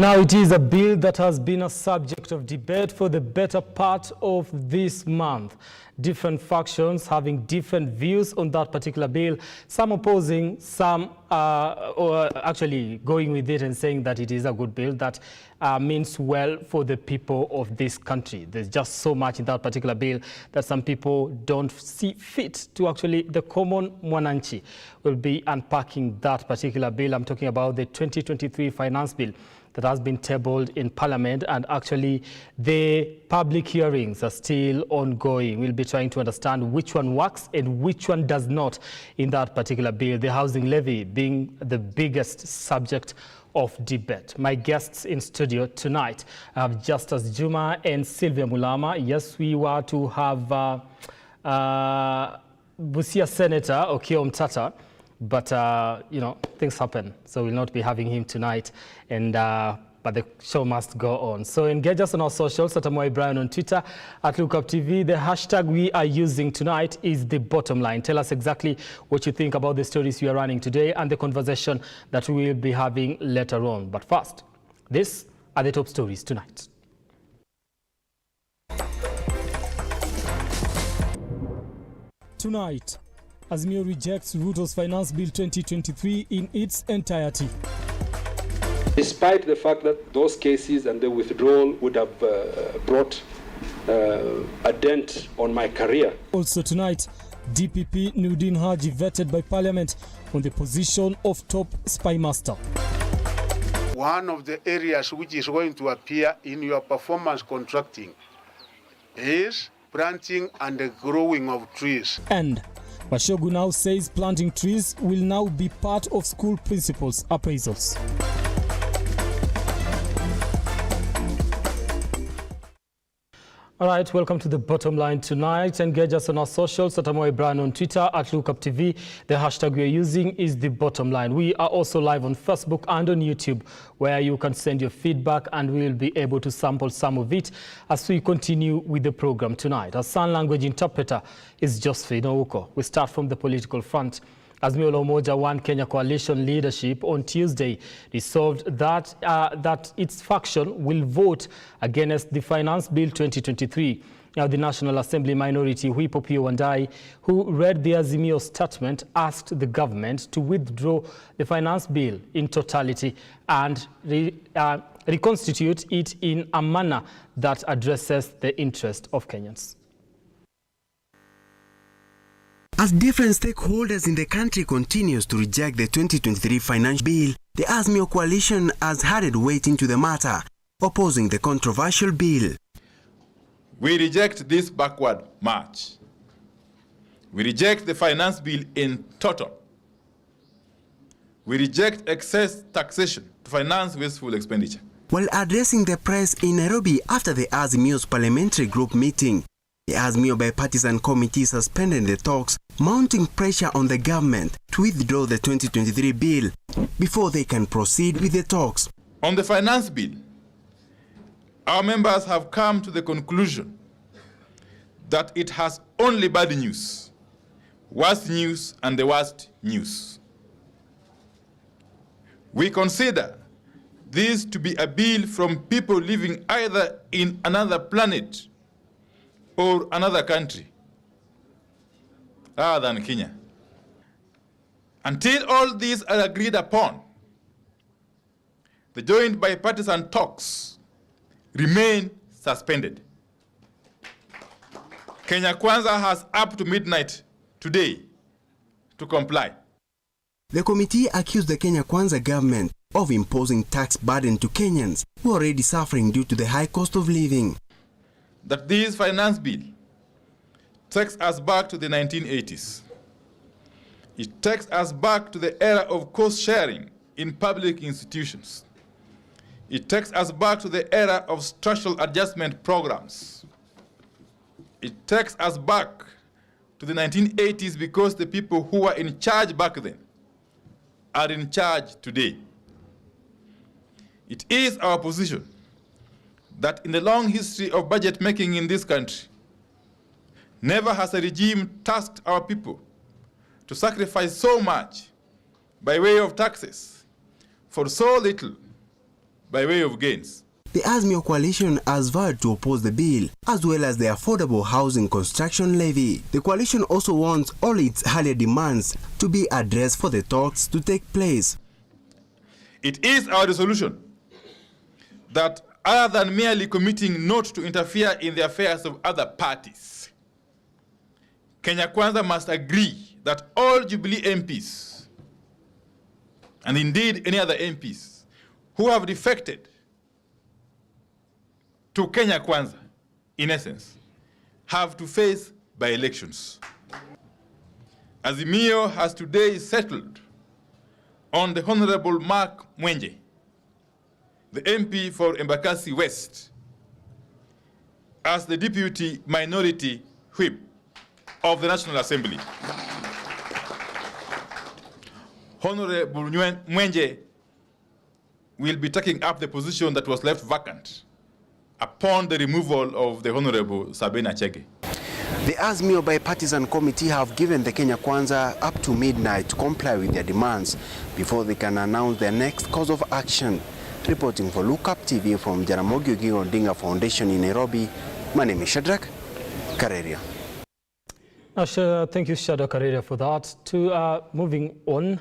Now, it is a bill that has been a subject of debate for the better part of this month. Different factions having different views on that particular bill, some opposing, some or actually going with it and saying that it is a good bill that means well for the people of this country. There's just so much in that particular bill that some people don't see fit to actually the common mwananchi. Will be unpacking that particular bill. I'm talking about the 2023 finance bill that has been tabled in Parliament, and actually the public hearings are still ongoing. We'll be trying to understand which one works and which one does not in that particular bill, the housing levy being the biggest subject of debate. My guests in studio tonight have Justus Juma and Sylvia Mulama. Yes, we were to have Busia Senator Okiya Omtatah, but, you know, things happen, so we'll not be having him tonight, and but the show must go on. So engage us on our socials, at Amoy Brian on Twitter, at Lookuptv. The hashtag we are using tonight is the bottom line. Tell us exactly what you think about the stories we are running today and the conversation that we will be having later on. But first, these are the top stories tonight. Tonight, Azimio rejects Ruto's Finance Bill 2023 in its entirety. Despite the fact that those cases and the withdrawal would have brought a dent on my career. Also tonight, DPP Nudin Haji vetted by Parliament on the position of top spy master. One of the areas which is going to appear in your performance contracting is planting and the growing of trees. And Bashogu now says planting trees will now be part of school principals' appraisals. All right, welcome to the bottom line tonight. Engage us on our socials, at Amoy Brian on Twitter, at Lookuptv. The hashtag we are using is the bottom line. We are also live on Facebook and on YouTube, where you can send your feedback and we will be able to sample some of it as we continue with the program tonight. Our sign language interpreter is Josephine Ouko. We start from the political front. Azimio la Umoja One Kenya coalition leadership on Tuesday resolved that that its faction will vote against the Finance Bill 2023. Now, the National Assembly Minority Whip Opiyo Wandayi, who read the Azimio statement, asked the government to withdraw the finance bill in totality and reconstitute it in a manner that addresses the interest of Kenyans. As different stakeholders in the country continues to reject the 2023 financial bill, the Azimio coalition has added weight into the matter, opposing the controversial bill. We reject this backward march. We reject the finance bill in total. We reject excess taxation to finance wasteful expenditure. While addressing the press in Nairobi after the Azimio's parliamentary group meeting, the Azimio Bipartisan Committee suspended the talks, mounting pressure on the government to withdraw the 2023 bill before they can proceed with the talks. On the finance bill, our members have come to the conclusion that it has only bad news, worst news, and the worst news. We consider this to be a bill from people living either in another planet or another country other than Kenya. Until all these are agreed upon, the joint bipartisan talks remain suspended. Kenya Kwanza has up to midnight today to comply. The committee accused the Kenya Kwanza government of imposing tax burden to Kenyans who are already suffering due to the high cost of living. That this finance bill takes us back to the 1980s. It takes us back to the era of cost sharing in public institutions. It takes us back to the era of structural adjustment programs. It takes us back to the 1980s because the people who were in charge back then are in charge today. It is our position that in the long history of budget making in this country, never has a regime tasked our people to sacrifice so much by way of taxes for so little by way of gains. The Azimio coalition has vowed to oppose the bill, as well as the affordable housing construction levy. The coalition also wants all its earlier demands to be addressed for the talks to take place. It is our resolution that other than merely committing not to interfere in the affairs of other parties, Kenya Kwanza must agree that all Jubilee MPs, and indeed any other MPs, who have defected to Kenya Kwanza, in essence, have to face by-elections. Azimio has today settled on the Honorable Mark Mwenje, the MP for Embakasi West, as the Deputy Minority Whip of the National Assembly. Honorable Mwenje will be taking up the position that was left vacant upon the removal of the Honorable Sabina Chege. The Azimio Bipartisan Committee have given the Kenya Kwanza up to midnight to comply with their demands before they can announce their next course of action. Reporting for Lookuptv from Jaramogi Oginga Odinga Foundation in Nairobi, my name is Shadrach Kareria. Thank you, Shadrach Kareria, for that. Moving on,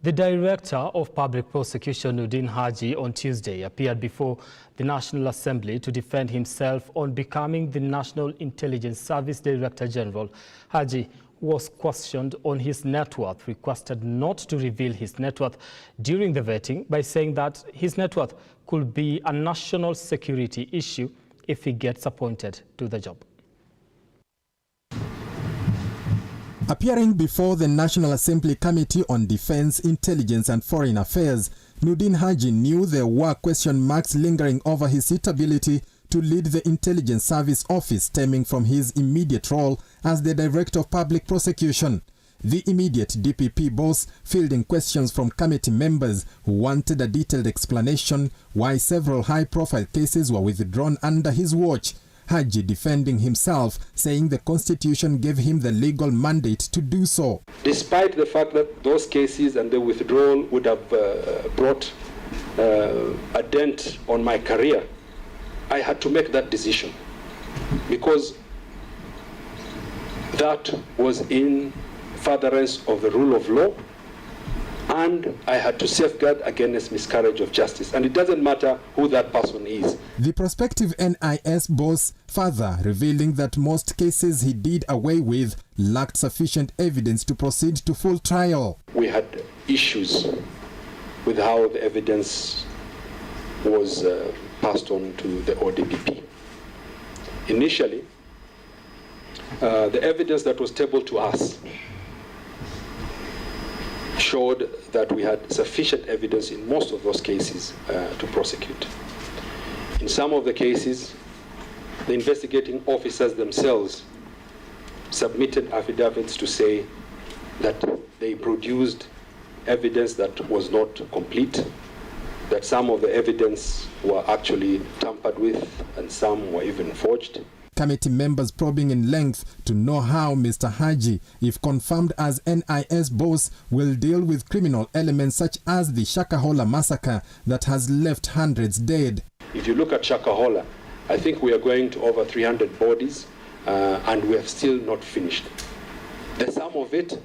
the Director of Public Prosecution, Nordin Haji, on Tuesday appeared before the National Assembly to defend himself on becoming the National Intelligence Service Director General. Haji was questioned on his net worth, requested not to reveal his net worth during the vetting by saying that his net worth could be a national security issue if he gets appointed to the job. Appearing before the National Assembly Committee on Defense, Intelligence and Foreign Affairs, Nordin Haji knew there were question marks lingering over his suitability to lead the Intelligence Service Office stemming from his immediate role as the Director of Public Prosecution. The immediate DPP boss fielding questions from committee members who wanted a detailed explanation why several high-profile cases were withdrawn under his watch. Haji defending himself, saying the Constitution gave him the legal mandate to do so. Despite the fact that those cases and the withdrawal would have brought a dent on my career, I had to make that decision because that was in furtherance of the rule of law, and I had to safeguard against miscarriage of justice. And it doesn't matter who that person is. The prospective NIS boss further revealing that most cases he did away with lacked sufficient evidence to proceed to full trial. We had issues with how the evidence was passed on to the ODPP. Initially, the evidence that was tabled to us showed that we had sufficient evidence in most of those cases to prosecute. In some of the cases, the investigating officers themselves submitted affidavits to say that they produced evidence that was not complete, that some of the evidence were actually tampered with and some were even forged. Committee members probing in length to know how Mr. Haji, if confirmed as NIS boss, will deal with criminal elements such as the Shakahola massacre that has left hundreds dead. If you look at Shakahola, I think we are going to over 300 bodies and we have still not finished. The sum of it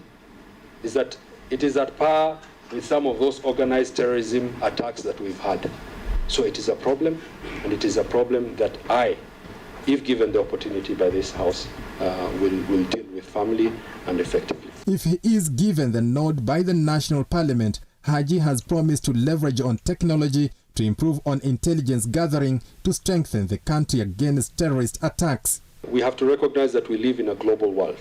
is that it is at par with some of those organized terrorism attacks that we've had. So it is a problem, and it is a problem that I, if given the opportunity by this House, will deal with firmly and effectively. If he is given the nod by the National Parliament, Haji has promised to leverage on technology to improve on intelligence gathering to strengthen the country against terrorist attacks. We have to recognize that we live in a global world.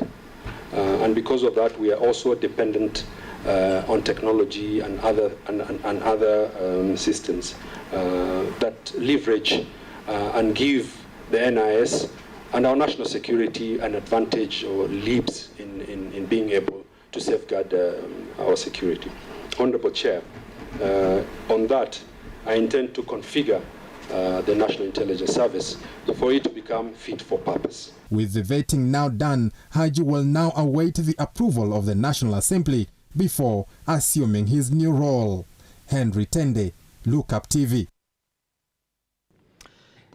And because of that, we are also dependent on technology and other systems that leverage and give the NIS and our national security an advantage or leaps in being able to safeguard our security. Honorable Chair, on that, I intend to configure the National Intelligence Service for it to become fit for purpose. With the vetting now done, Haji will now await the approval of the National Assembly before assuming his new role. Henry Tende, Lookuptv.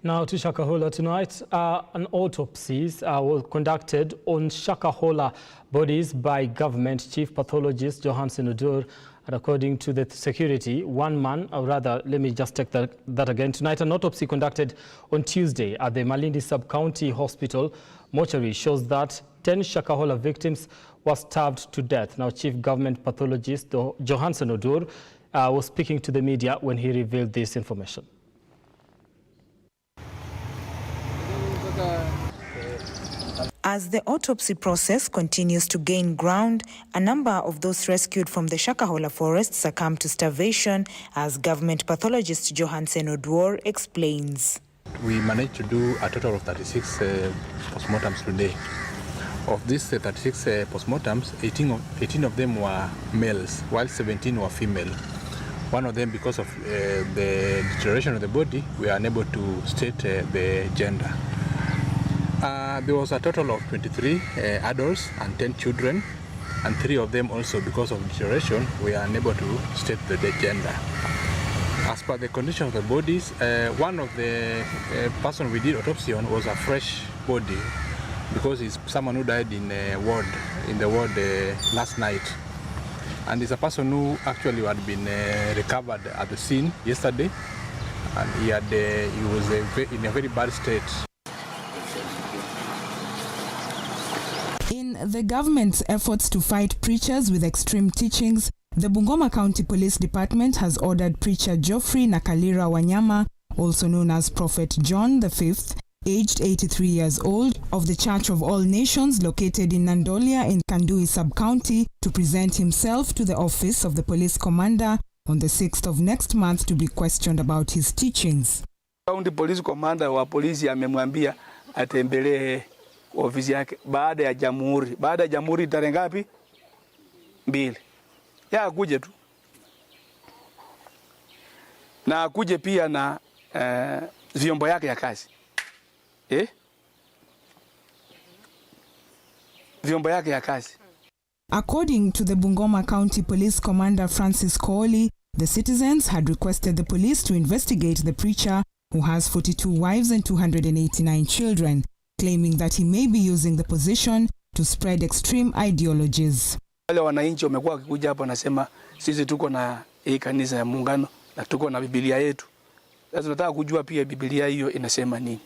Now to Shakahola tonight, an autopsies were conducted on Shakahola bodies by government chief pathologist Johansen Odur. And according to the security, one man, or rather, let me just take that again. Tonight, an autopsy conducted on Tuesday at the Malindi Sub-County Hospital mortuary shows that 10 Shakahola victims were starved to death. Now, chief government pathologist Johansen Odur was speaking to the media when he revealed this information. As the autopsy process continues to gain ground, a number of those rescued from the Shakahola forest succumbed to starvation, as government pathologist Johansen Odur explains. We managed to do a total of 36 postmortems today. Of these 36 postmortems, 18 of them were males, while 17 were female. One of them, because of the deterioration of the body, we are unable to state the gender. There was a total of 23 adults and 10 children, and 3 of them also, because of deterioration, we are unable to state the gender. As per the condition of the bodies, one of the person we did autopsy on was a fresh body, because he's someone who died in the ward last night. And it's a person who actually had been recovered at the scene yesterday, and he was in a very bad state. In the government's efforts to fight preachers with extreme teachings, the Bungoma County Police Department has ordered preacher Geoffrey Nakalira Wanyama, also known as Prophet John V, aged 83 years old, of the Church of All Nations located in Nandolia in Kandui Sub-County, to present himself to the office of the police commander on the 6th of next month to be questioned about his teachings. County Police Commander wa polisi amemwambia atembelee ofisi yake baada ya jamhuri. Baada ya jamhuri tarehe ngapi? 2. Ya akuje tu. Na akuje pia na vyombo yake ya kazi. Vyombo yake ya kazi. According to the Bungoma County Police Commander Francis Kooli, the citizens had requested the police to investigate the preacher, who has 42 wives and 289 children, claiming that he may be using the position to spread extreme ideologies. Wale wananchi wamekuwa wakikuja hapa nasema sisi tuko na hii kanisa ya muungano na tuko na Biblia yetu. Sasa tunataka kujua pia Biblia hiyo inasema nini.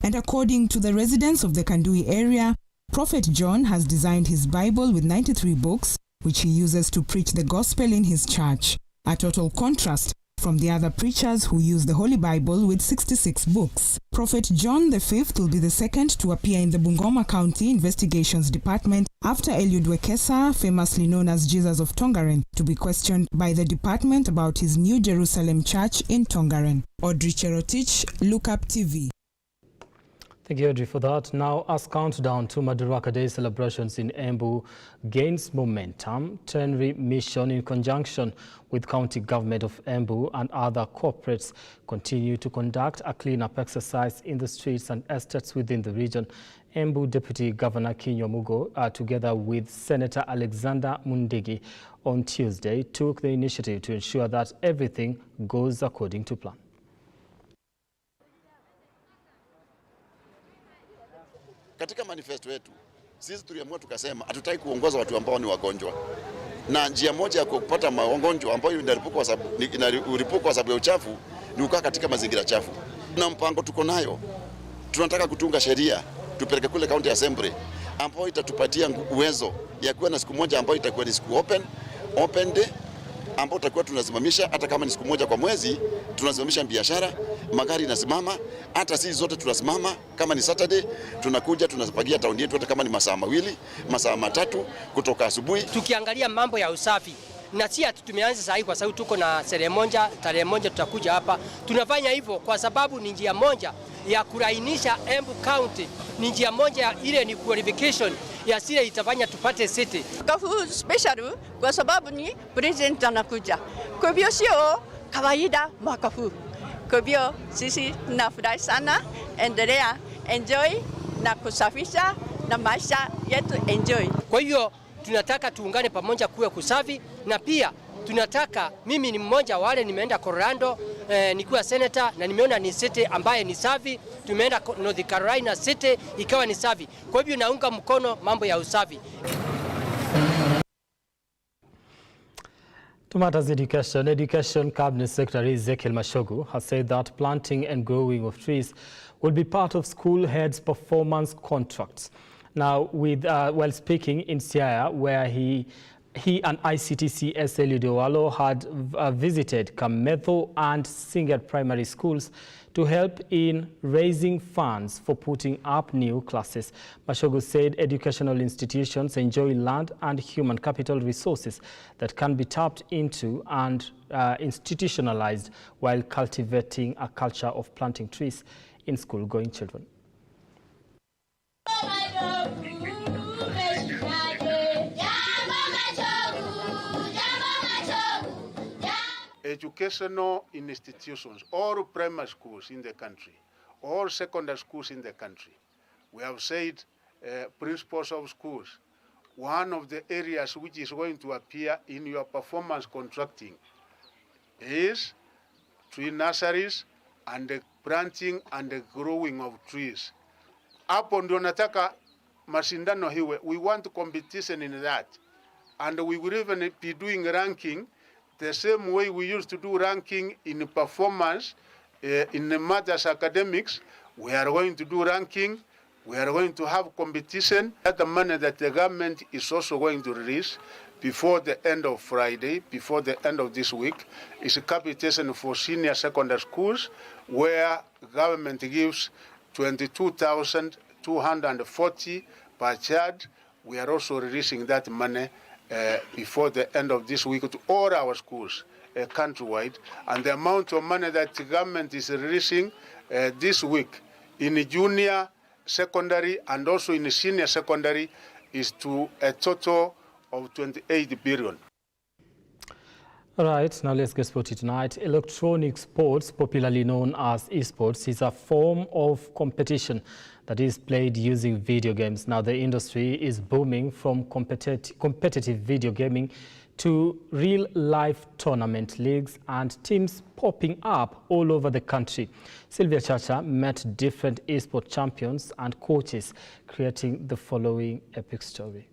And according to the residents of the Kandui area, Prophet John has designed his Bible with 93 books, which he uses to preach the gospel in his church, a total contrast from the other preachers who use the Holy Bible with 66 books. Prophet John V will be the second to appear in the Bungoma County Investigations Department after Eliud Wekesa, famously known as Jesus of Tongaren, to be questioned by the department about his New Jerusalem Church in Tongaren. Audrey Cherotich, Lookuptv. Thank you, Audrey, for that. Now, as countdown to Madaraka Day celebrations in Embu gains momentum, Tenri Mission, in conjunction with County Government of Embu and other corporates, continue to conduct a clean-up exercise in the streets and estates within the region. Embu Deputy Governor Kinyo Mugo, together with Senator Alexander Mundigi, on Tuesday, took the initiative to ensure that everything goes according to plan. Katika manifesto yetu sisi tuliamua tukasema hatutaki kuongoza watu ambao ni wagonjwa, na njia moja ya kupata magonjwa ambayo inaripuka kwa sababu ya uchafu ni kukaa katika mazingira chafu. Na mpango tuko nayo, tunataka kutunga sheria tupeleke kule county assembly ambayo itatupatia uwezo ya kuwa na siku moja ambayo itakuwa ni siku open day, ambao tutakuwa tunasimamisha hata kama ni siku moja kwa mwezi, tunasimamisha biashara, magari inasimama, hata sisi zote tunasimama. Kama ni Saturday tunakuja tunapagia town yetu, hata kama ni masaa 2 masaa 3 kutoka asubuhi. Tukiangalia mambo ya usafi, na si ati tumeanza sasa hivi kwa sababu tuko na tarehe moja tutakuja hapa. Tunafanya hivyo kwa sababu ni njia moja ya kurainisha Embu County, ni njia moja ile ni qualification ya sile itafanya tupate city. Kafu special kwa sababu ni president anakuja. Kwa hivyo sio kawaida mwakafu. Kwa hivyo sisi tunafurahi sana, endelea enjoy na kusafisha na maisha yetu enjoy. Kwa hivyo tunataka tuungane pamoja kuwe kusafi, na pia tunataka, mimi ni mmoja wale nimeenda Colorado nikiwa senator na nimeona ni city ambaye ni safi. Tumeenda North Carolina city ikawa ni safi. Kwa hivyo naunga mkono mambo ya usafi. To matters Education Cabinet Secretary Ezekiel Mashogu has said that planting and growing of trees will be part of school heads' performance contracts. Now, while speaking in Siaya, where he and ICTC Eliud Owalo had visited Kametho and Singat primary schools to help in raising funds for putting up new classes. Mashogu said educational institutions enjoy land and human capital resources that can be tapped into and institutionalized while cultivating a culture of planting trees in school-going children. Educational institutions, all primary schools in the country, all secondary schools in the country. We have said principals of schools, one of the areas which is going to appear in your performance contracting is tree nurseries and the planting and the growing of trees. Hapo ndio nataka mashindano hiwe. We want competition in that. And we will even be doing ranking the same way we used to do ranking in performance in the matters academics. We are going to do ranking. We are going to have competition. That the money that the government is also going to release before the end of Friday, before the end of this week, is a capitation for senior secondary schools, where government gives 22,240 per child. We are also releasing that money before the end of this week to all our schools countrywide. And the amount of money that the government is releasing this week in junior secondary and also in senior secondary is to a total of 28 billion. All right, now let's get sporty tonight. Electronic sports, popularly known as esports, is a form of competition that is played using video games. Now, the industry is booming from competitive video gaming to real-life tournament leagues and teams popping up all over the country. Sylvia Chacha met different esports champions and coaches, creating the following epic story.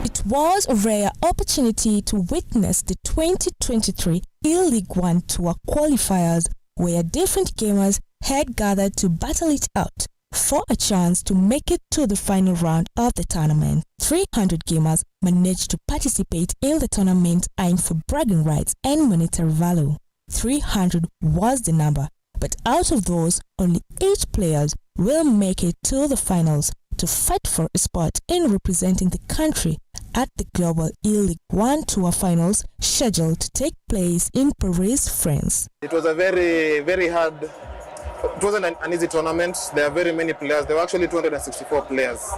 It was a rare opportunity to witness the 2023 E-League One Tour qualifiers, where different gamers had gathered to battle it out for a chance to make it to the final round of the tournament. 300 gamers managed to participate in the tournament, eyeing for bragging rights and monetary value. 300 was the number, but out of those, only 8 players will make it to the finals to fight for a spot in representing the country at the Global E-League One Tour Finals, scheduled to take place in Paris, France. It was a very hard, it wasn't an easy tournament. There are very many players. There were actually 264 players.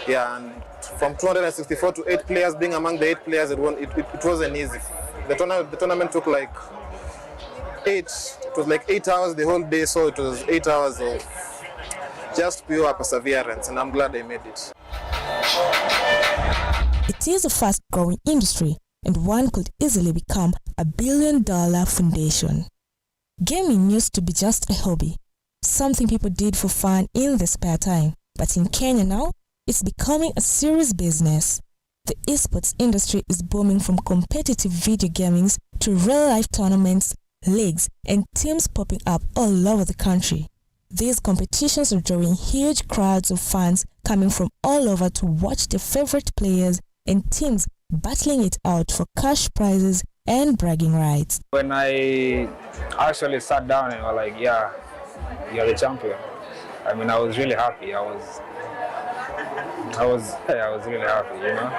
Yeah, and from 264 to 8 players being among the 8 players, it wasn't easy. The tournament took like 8 hours the whole day, so it was 8 hours of just pure perseverance, and I'm glad I made it. It is a fast-growing industry, and one could easily become a billion-dollar foundation. Gaming used to be just a hobby, something people did for fun in their spare time. But in Kenya now, it's becoming a serious business. The esports industry is booming from competitive video gaming to real-life tournaments, leagues, and teams popping up all over the country. These competitions are drawing huge crowds of fans coming from all over to watch their favorite players and teams battling it out for cash prizes and bragging rights. When I actually sat down and was like, yeah, you're the champion, I mean, I was really happy. I was really happy, you know.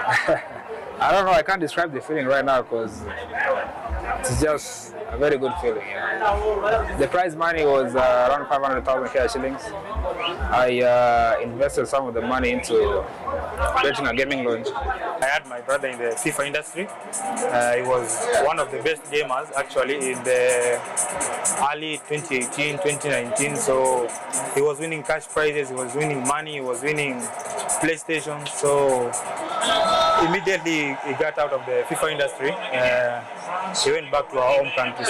I don't know, I can't describe the feeling right now because it's just a very good feeling. Yeah. The prize money was around 500,000 shillings, I invested some of the money into creating a gaming lounge. I had my brother in the FIFA industry. He was one of the best gamers actually in the early 2018, 2019. So he was winning cash prizes, he was winning money, he was winning PlayStation. So immediately he got out of the FIFA industry. He went back to our home country.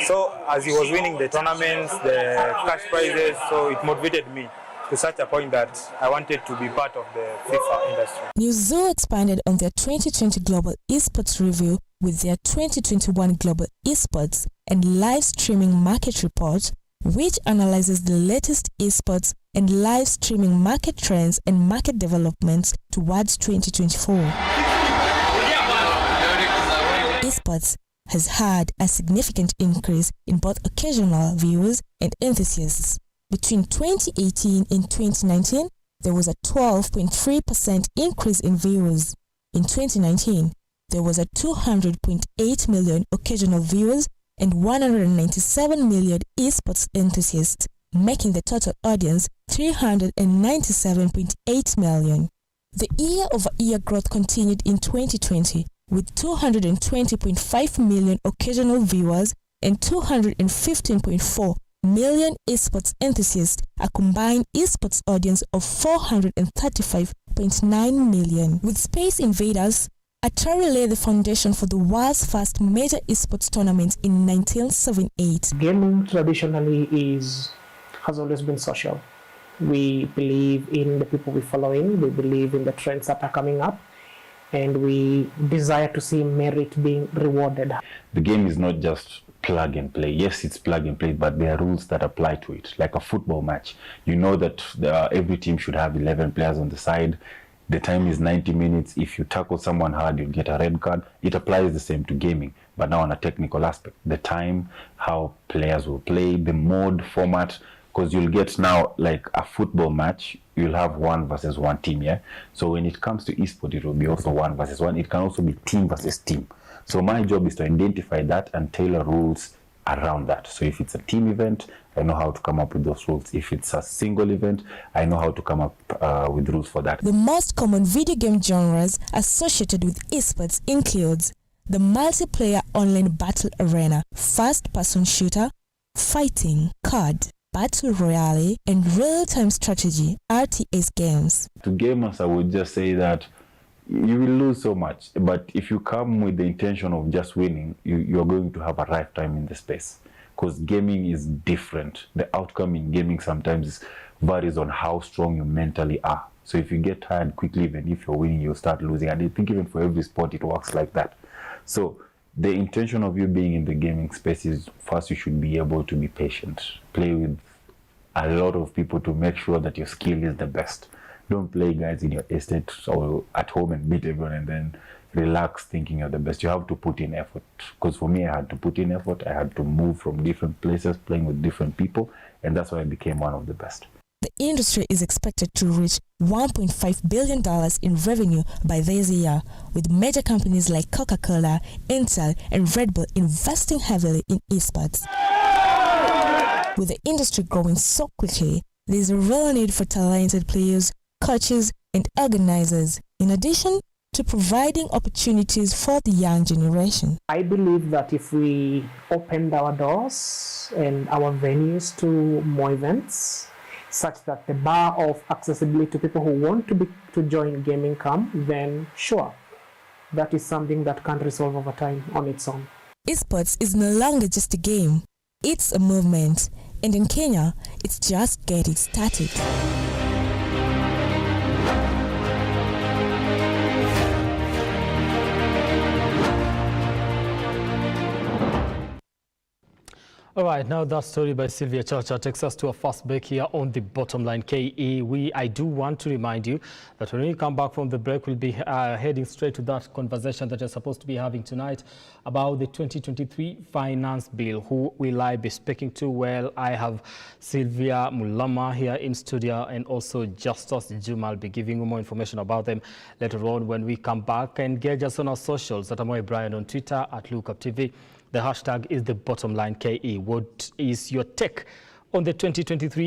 So as he was winning the tournaments, the cash prizes, so it motivated me to such a point that I wanted to be part of the FIFA industry. Newzoo expanded on their 2020 Global Esports Review with their 2021 Global Esports and Live Streaming Market Report, which analyzes the latest esports and live streaming market trends and market developments towards 2024. Esports has had a significant increase in both occasional viewers and enthusiasts. Between 2018 and 2019, there was a 12.3% increase in viewers. In 2019, there was a 200.8 million occasional viewers and 197 million esports enthusiasts, making the total audience 397.8 million. The year-over-year growth continued in 2020, with 220.5 million occasional viewers and 215.4 million esports enthusiasts, a combined esports audience of 435.9 million. With Space Invaders, Atari laid the foundation for the world's first major esports tournament in 1978. Gaming traditionally has always been social. We believe in the people we follow in, we believe in the trends that are coming up, and we desire to see merit being rewarded. The game is not just plug and play. Yes, it's plug and play, but there are rules that apply to it. Like a football match, you know that every team should have 11 players on the side. The time is 90 minutes. If you tackle someone hard, you'll get a red card. It applies the same to gaming, but now on a technical aspect. The time, how players will play, the mode format, because you'll get now like a football match, you'll have 1 versus 1 team, yeah? So when it comes to esport, it will be also 1 versus 1. It can also be team versus team. So my job is to identify that and tailor rules around that. So if it's a team event, I know how to come up with those rules. If it's a single event, I know how to come up with rules for that. The most common video game genres associated with esports includes the multiplayer online battle arena, first-person shooter, fighting, card, battle royale, and real-time strategy RTS games. To gamers, I would just say that you will lose so much, but if you come with the intention of just winning, you're going to have a lifetime in the space, because gaming is different. The outcome in gaming sometimes varies on how strong you mentally are. So if you get tired quickly, even if you're winning, you'll start losing. And I think even for every sport, it works like that. So the intention of you being in the gaming space is, first, you should be able to be patient, play with a lot of people to make sure that your skill is the best. Don't play guys in your estate or at home and beat everyone and then relax thinking you're the best. You have to put in effort. Because for me, I had to put in effort. I had to move from different places, playing with different people, and that's why I became one of the best. The industry is expected to reach $1.5 billion in revenue by this year, with major companies like Coca-Cola, Intel, and Red Bull investing heavily in esports. With the industry growing so quickly, there is a real need for talented players, coaches, and organizers, in addition to providing opportunities for the young generation. I believe that if we opened our doors and our venues to more events, such that the bar of accessibility to people who want to join gaming come, then sure, that is something that can resolve over time on its own. Esports is no longer just a game, it's a movement, and in Kenya, it's just getting started. All right, now that story by Sylvia Chacha takes us to a first break here on the Bottom Line KE. I do want to remind you that when we come back from the break, we'll be heading straight to that conversation that you're supposed to be having tonight about the 2023 finance bill. Who will I be speaking to? Well, I have Sylvia Mulama here in studio and also Justus Juma. I'll be giving you more information about them later on when we come back. And engage us on our socials at Amoy Brian on Twitter, at Lookuptv. The hashtag is the Bottom Line KE. What is your take on the 2023